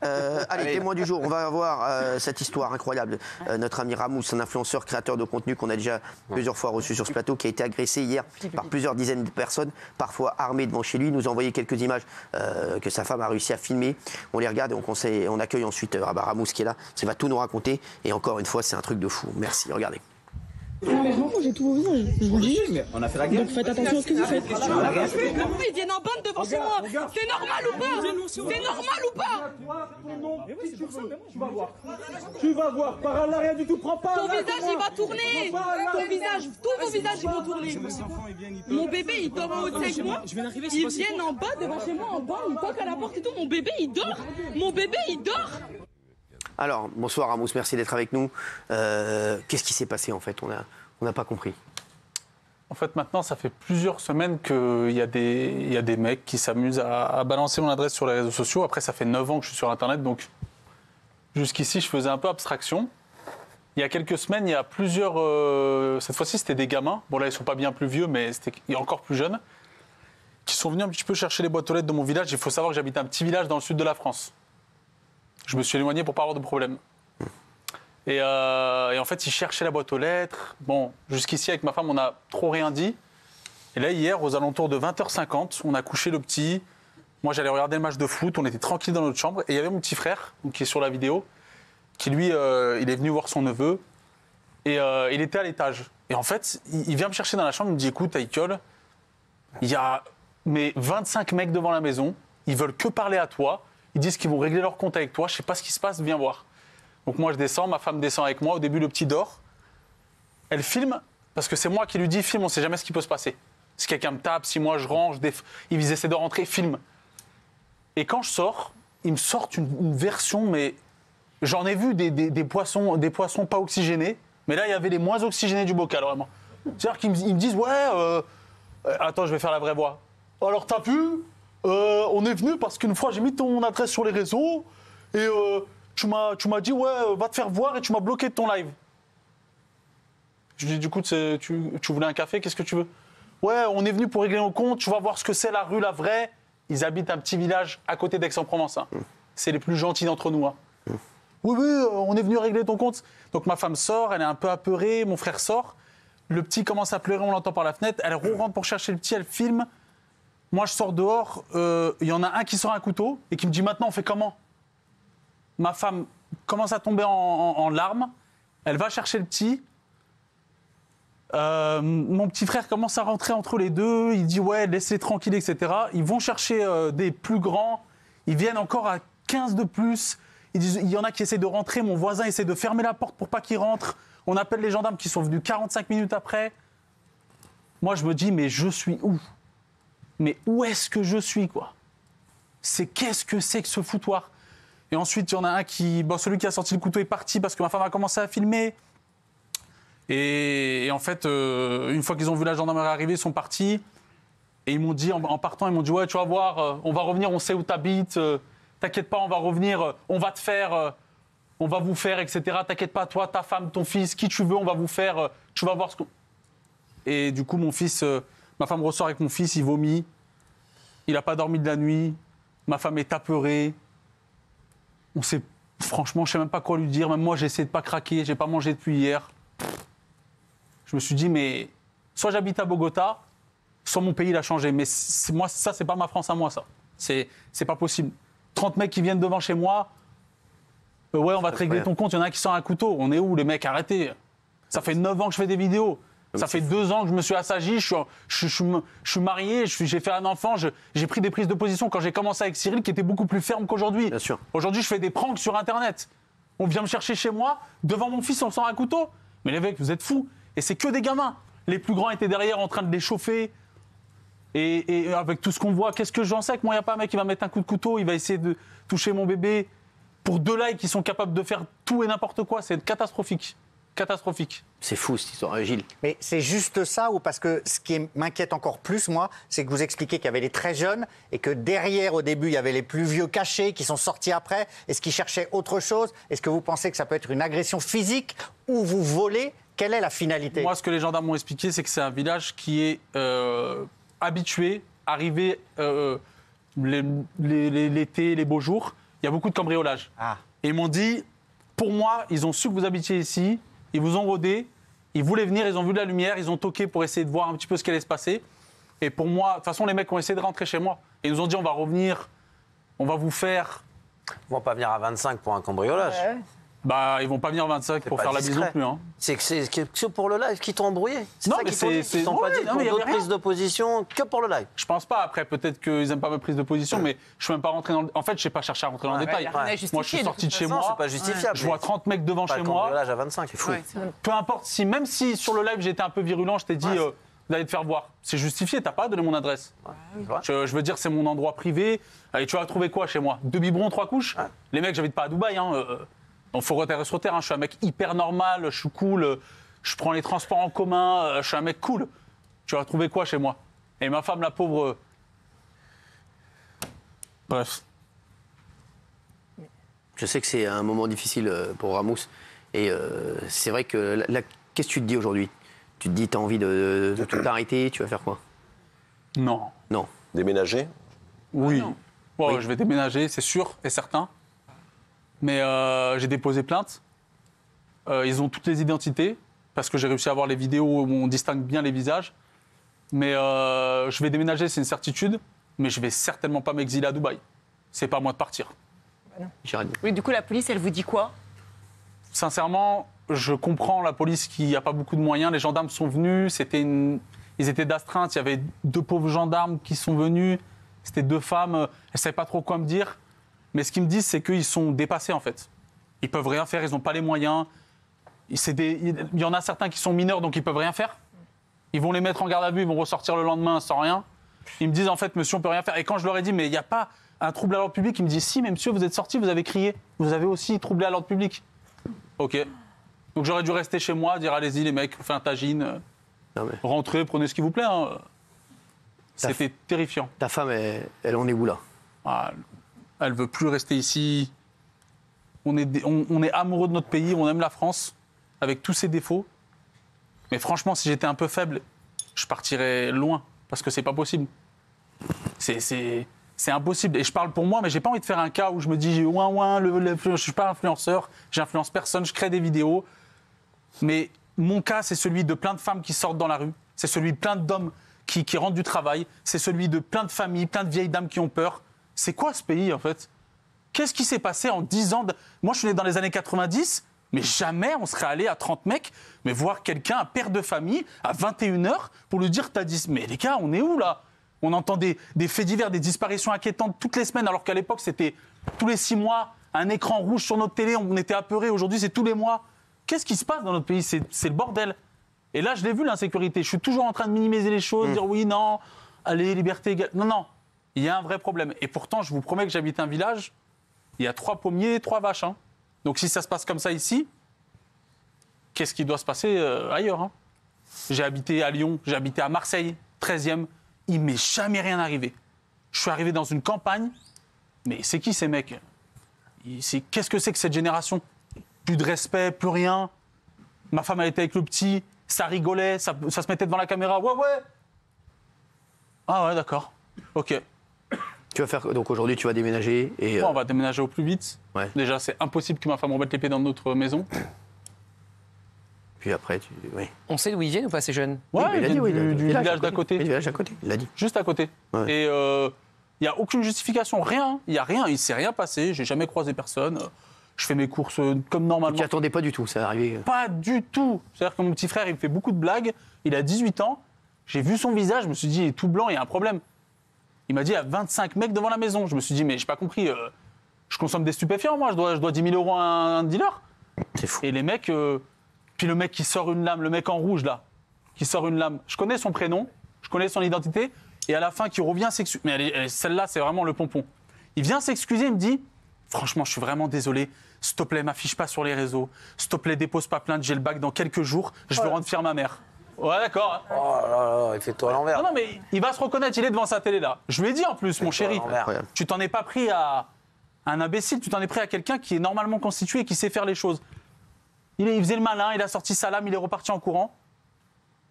Allez, témoin du jour, on va voir cette histoire incroyable. Notre ami Ramous, un influenceur, créateur de contenu qu'on a déjà plusieurs fois reçu sur ce plateau, qui a été agressé hier par plusieurs dizaines de personnes, parfois armées devant chez lui. Il nous a envoyé quelques images que sa femme a réussi à filmer. On les regarde et on accueille ensuite Ramous qui est là, qui va tout nous raconter. Et encore une fois, c'est un truc de fou. Merci, regardez. Non mais je m'en fous, j'ai tout vos visages, je vous le dis. Mais on a fait la guerre. Donc faites attention à ce que vous faites. Ils viennent en bande devant chez moi. C'est normal ou pas? C'est normal ou pas? Tu vas voir, par là rien du tout, prends pas. Ton visage il va tourner. Ton visage, tous vos visages ils vont tourner. Mon bébé il dort en haut de 5 mois. Ils viennent en bas devant chez moi, en bas, ils toquent à la porte et tout. Mon bébé il dort. Mon bébé il dort. Alors, bonsoir Ramous, merci d'être avec nous. Qu'est-ce qui s'est passé en fait? On n'a pas compris. En fait, maintenant, ça fait plusieurs semaines qu'il y a des mecs qui s'amusent à balancer mon adresse sur les réseaux sociaux. Après, ça fait 9 ans que je suis sur Internet, donc jusqu'ici, je faisais un peu abstraction. Il y a quelques semaines, il y a plusieurs... cette fois-ci, c'était des gamins. Bon, là, ils ne sont pas bien plus vieux, mais il y a encore plus jeunes, qui sont venus un petit peu chercher les boîtes aux lettres de mon village. Il faut savoir que j'habite un petit village dans le sud de la France. Je me suis éloigné pour pas avoir de problème. Et en fait, ils cherchaient la boîte aux lettres. Bon, jusqu'ici, avec ma femme, on n'a trop rien dit. Et là, hier, aux alentours de 20h50, on a couché le petit. Moi, j'allais regarder le match de foot. On était tranquille dans notre chambre. Et il y avait mon petit frère, qui est sur la vidéo, qui, lui, il est venu voir son neveu. Et il était à l'étage. Et en fait, il vient me chercher dans la chambre. Il me dit, écoute, Aïkiol, il y a 25 mecs devant la maison. Ils veulent que parler à toi. Ils disent qu'ils vont régler leur compte avec toi. Je ne sais pas ce qui se passe, viens voir. Donc moi, je descends, ma femme descend avec moi. Au début, le petit dort. Elle filme, parce que c'est moi qui lui dis, filme, on ne sait jamais ce qui peut se passer. Si quelqu'un me tape, si moi je range, ils essaient de rentrer, filme. Et quand je sors, ils me sortent une version, mais j'en ai vu des poissons pas oxygénés, mais là, il y avait les moins oxygénés du bocal, vraiment. C'est-à-dire qu'ils me disent, ouais, attends, je vais faire la vraie voix. Alors, t'as vu on est venu parce qu'une fois, j'ai mis ton adresse sur les réseaux et tu m'as dit, ouais, va te faire voir et tu m'as bloqué de ton live. Je lui dis, du coup, tu voulais un café, qu'est-ce que tu veux? Ouais, on est venu pour régler nos comptes, tu vas voir ce que c'est la rue, la vraie. Ils habitent un petit village à côté d'Aix-en-Provence. Hein. C'est les plus gentils d'entre nous. Hein. Oui, on est venu régler ton compte. Donc ma femme sort, elle est un peu apeurée, mon frère sort. Le petit commence à pleurer, on l'entend par la fenêtre. Elle rentre pour chercher le petit, elle filme. Moi, je sors dehors, il y en a un qui sort un couteau et qui me dit, maintenant, on fait comment? Ma femme commence à tomber en larmes. Elle va chercher le petit. Mon petit frère commence à rentrer entre les deux. Il dit, ouais, laissez-les tranquilles, etc. Ils vont chercher des plus grands. Ils viennent encore à 15 de plus. Ils disent, il y en a qui essaient de rentrer. Mon voisin essaie de fermer la porte pour pas qu'ils rentrent. On appelle les gendarmes qui sont venus 45 minutes après. Moi, je me dis, mais je suis où? Mais où est-ce que je suis, quoi? Qu'est-ce que c'est que ce foutoir? Et ensuite, il y en a un qui... Bon, celui qui a sorti le couteau est parti parce que ma femme a commencé à filmer. Et en fait, une fois qu'ils ont vu la gendarmerie arriver, ils sont partis. Et ils m'ont dit, en partant, ils m'ont dit, ouais, tu vas voir, on va revenir, on sait où t'habites. T'inquiète pas, on va revenir, on va te faire, on va vous faire, etc. T'inquiète pas, toi, ta femme, ton fils, qui tu veux, on va vous faire, tu vas voir ce qu'on... Et du coup, mon fils... Ma femme ressort avec mon fils, il vomit. Il n'a pas dormi de la nuit. Ma femme est apeurée. Franchement, je ne sais même pas quoi lui dire. Même moi, j'ai essayé de ne pas craquer. Je n'ai pas mangé depuis hier. Je me suis dit, mais soit j'habite à Bogota, soit mon pays, il a changé. Mais moi, ça, c'est pas ma France à moi, ça. C'est pas possible. 30 mecs qui viennent devant chez moi. Ouais, on va te régler ton compte. Il y en a un qui sort un couteau. On est où, les mecs? Arrêtez. Ça fait 9 ans que je fais des vidéos. Ça fait 2 ans que je me suis assagi, je suis marié, j'ai fait un enfant, j'ai pris des prises de position quand j'ai commencé avec Cyril qui étaient beaucoup plus fermes qu'aujourd'hui. Bien sûr. Aujourd'hui, je fais des pranks sur Internet. On vient me chercher chez moi, devant mon fils, on sort un couteau. Mais les mecs, vous êtes fous. Et c'est que des gamins. Les plus grands étaient derrière en train de les chauffer. Et avec tout ce qu'on voit, qu'est-ce que j'en sais que moi, il n'y a pas un mec qui va mettre un coup de couteau, il va essayer de toucher mon bébé. Pour 2 likes, ils sont capables de faire tout et n'importe quoi. C'est catastrophique. Catastrophique. C'est fou cette histoire, Gilles. Mais c'est juste ça ou parce que ce qui m'inquiète encore plus, moi, c'est que vous expliquez qu'il y avait les très jeunes et que derrière, au début, il y avait les plus vieux cachés qui sont sortis après. Est-ce qu'ils cherchaient autre chose? Est-ce que vous pensez que ça peut être une agression physique ou vous volez? Quelle est la finalité? Moi, ce que les gendarmes m'ont expliqué, c'est que c'est un village qui est habitué, arrivé l'été, les beaux jours, il y a beaucoup de cambriolages. Ah. Et ils m'ont dit, pour moi, ils ont su que vous habitiez ici, ils vous ont rodé, ils voulaient venir, ils ont vu la lumière, ils ont toqué pour essayer de voir un petit peu ce qui allait se passer. Et pour moi, de toute façon, les mecs ont essayé de rentrer chez moi. Et ils nous ont dit, on va revenir, on va vous faire... Ils vont pas venir à 25 pour un cambriolage. Bah, ils vont pas venir 25 pour pas faire la bise non discret. plus. Hein. C'est que pour le live qui t'ont embrouillé. C'est Non, ça mais qu'ils t'ont dit. c'est- Ils t'ont pas ouais, dit non, pour mais y avait d'autres rien. prises d'opposition que pour le live. Je pense pas. Après, peut-être qu'ils aiment pas ma prise de position, mais je suis même pas rentré dans le... En fait, je sais pas chercher à rentrer dans le détail. y a rien à Moi, je suis justifier, sorti de chez Non, moi. c'est pas justifiable. Je vois 30 mecs devant Pas chez le moi. cambriolage à 25. C'est fou. Peu importe si, même si sur le live j'étais un peu virulent, je t'ai dit d'aller te faire voir. C'est justifié, t'as pas donné mon adresse. Je veux dire, c'est mon endroit privé. Allez, tu vas trouver quoi chez moi? 2 biberons, 3 couches? Les mecs, j'habite pas à Dubaï. Hein. Donc faut reterrer sur terre. Hein. Je suis un mec hyper normal, je suis cool. Je prends les transports en commun. Je suis un mec cool. Tu vas trouver quoi chez moi? Et ma femme, la pauvre. Bref. Je sais que c'est un moment difficile pour Ramous. Et c'est vrai que là, qu'est-ce que tu te dis aujourd'hui? Tu te dis, tu as envie de tout arrêter, tu vas faire quoi? Non. Non. Déménager? Oui. Bon, Oui. je vais déménager, c'est sûr et certain. Mais j'ai déposé plainte. Ils ont toutes les identités, parce que j'ai réussi à avoir les vidéos où on distingue bien les visages. Mais je vais déménager, c'est une certitude. Mais je vais certainement pas m'exiler à Dubaï. C'est pas à moi de partir. Jérémy. Oui, du coup, la police, elle vous dit quoi? Sincèrement, je comprends la police qui n'a pas beaucoup de moyens. Les gendarmes sont venus, ils étaient d'astreinte. Il y avait 2 pauvres gendarmes qui sont venus. C'était 2 femmes. Elles ne savaient pas trop quoi me dire. Mais ce qu'ils me disent, c'est qu'ils sont dépassés, en fait. Ils peuvent rien faire, ils n'ont pas les moyens. Il y en a certains qui sont mineurs, donc ils peuvent rien faire. Ils vont les mettre en garde à vue, ils vont ressortir le lendemain sans rien. Ils me disent, en fait, monsieur, on peut rien faire. Et quand je leur ai dit, mais il n'y a pas un trouble à l'ordre public, ils me disent, si, mais monsieur, vous êtes sorti, vous avez crié. Vous avez aussi troublé à l'ordre public. OK. Donc j'aurais dû rester chez moi, dire, allez-y, les mecs, faites un tagine. Non, mais Rentrez, prenez ce qui vous plaît. Hein. C'était terrifiant. ta femme, elle en est où là? Ah, elle veut plus rester ici. On est amoureux de notre pays, on aime la France, avec tous ses défauts. Mais franchement, si j'étais un peu faible, je partirais loin, parce que c'est pas possible. C'est impossible. Et je parle pour moi, mais j'ai pas envie de faire un cas où je me dis, je suis pas influenceur, j'influence personne, je crée des vidéos. Mais mon cas, c'est celui de plein de femmes qui sortent dans la rue, c'est celui de plein d'hommes qui rentrent du travail, c'est celui de plein de familles, plein de vieilles dames qui ont peur. C'est quoi ce pays, en fait? Qu'est-ce qui s'est passé en 10 ans Moi, je suis né dans les années 90, mais jamais on serait allé à 30 mecs, mais voir quelqu'un, un père de famille, à 21h, pour lui dire, t'as dit... Mais les gars, on est où, là? On entend des faits divers, des disparitions inquiétantes toutes les semaines, alors qu'à l'époque, c'était tous les 6 mois, un écran rouge sur notre télé, on était apeurés. Aujourd'hui, c'est tous les mois. Qu'est-ce qui se passe dans notre pays? C'est le bordel. Et là, je l'ai vu, l'insécurité. Je suis toujours en train de minimiser les choses, dire oui, non, allez, liberté égale. Non, non, il y a un vrai problème. Et pourtant, je vous promets que j'habite un village, il y a 3 pommiers et 3 vaches. Hein. Donc si ça se passe comme ça ici, qu'est-ce qui doit se passer ailleurs, hein? J'ai habité à Lyon, j'ai habité à Marseille, 13e. Il m'est jamais rien arrivé. Je suis arrivé dans une campagne, mais c'est qui ces mecs? Qu'est-ce que c'est que cette génération? Plus de respect, plus rien. Ma femme, elle était avec le petit, ça rigolait, ça se mettait devant la caméra. Ouais, ouais. Ah ouais, d'accord. OK. Tu vas faire donc aujourd'hui, tu vas déménager et Bon, on va déménager au plus vite. Ouais. Déjà, c'est impossible que ma femme remette les pieds dans notre maison. puis après, oui. On sait d'où ils viennent ou pas, ces jeunes? Ouais, Mais il a ils dit, oui, viennent du village d'à côté. Oui, du village d'à côté, il l'a dit. Juste à côté. Ouais. Et il n'y a aucune justification, rien. Il n'y a rien, il ne s'est rien passé, j'ai jamais croisé personne. Je fais mes courses comme Tu normalement. t'y attendais pas du tout, ça arrivé. Pas du tout. C'est-à-dire que mon petit frère, il me fait beaucoup de blagues. Il a 18 ans. J'ai vu son visage, je me suis dit, il est tout blanc, il y a un problème. Il m'a dit, il y a 25 mecs devant la maison. Je me suis dit, mais j'ai pas compris. Je consomme des stupéfiants, moi. Je dois 10 000 € à un dealer. C'est fou. Et les mecs... puis le mec qui sort une lame, le mec en rouge, là, qui sort une lame. Je connais son prénom, je connais son identité. Et à la fin, qui revient s'excuser. Mais celle-là, c'est vraiment le pompon. Il vient s'excuser, il me dit, franchement, je suis vraiment désolé. S'il te plaît, m'affiche pas sur les réseaux. S'il te plaît, dépose pas plainte, j'ai le bac dans quelques jours. Je veux rendre fière ma mère. Ouais, d'accord. Oh là là, il fait tout à l'envers. Non, mais il va se reconnaître, il est devant sa télé, là. Je lui ai dit en plus, mon chéri, Incroyable. tu t'en es pas pris à un imbécile, tu t'en es pris à quelqu'un qui est normalement constitué et qui sait faire les choses. Il faisait le malin, il a sorti sa lame, il est reparti en courant.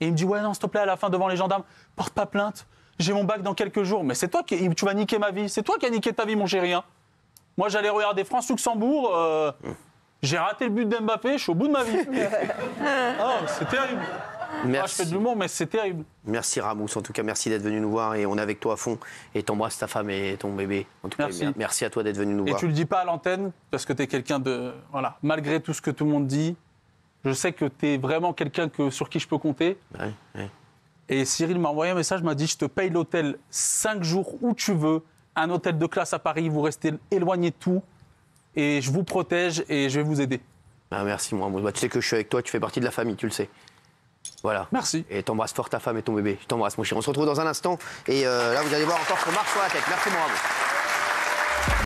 Et il me dit, ouais, non, s'il te plaît, à la fin, devant les gendarmes, porte pas plainte. J'ai mon bac dans quelques jours. Mais c'est toi tu vas niquer ma vie. C'est toi qui as niqué ta vie, mon chéri. Hein. Moi, j'allais regarder France-Luxembourg. J'ai raté le but d'Mbappé, je suis au bout de ma vie. C'est terrible. Merci. Je fais de l'humour, mais c'est terrible. Merci Ramous, en tout cas merci d'être venu nous voir et on est avec toi à fond et t'embrasses ta femme et ton bébé. En tout cas, merci à toi d'être venu nous Et voir. tu le dis pas à l'antenne parce que tu es quelqu'un de... Voilà, malgré tout ce que tout le monde dit, je sais que tu es vraiment quelqu'un sur qui je peux compter. Ouais. Et Cyril m'a envoyé un message, m'a dit je te paye l'hôtel 5 jours où tu veux, un hôtel de classe à Paris, vous restez éloigné de tout et je vous protège et je vais vous aider. Merci moi, tu sais que je suis avec toi, tu fais partie de la famille, tu le sais. Voilà. Merci. Et t'embrasses fort ta femme et ton bébé. Je t'embrasse mon chéri. On se retrouve dans un instant et là vous allez voir encore qu'on marche sur la tête. Merci mon Ramous.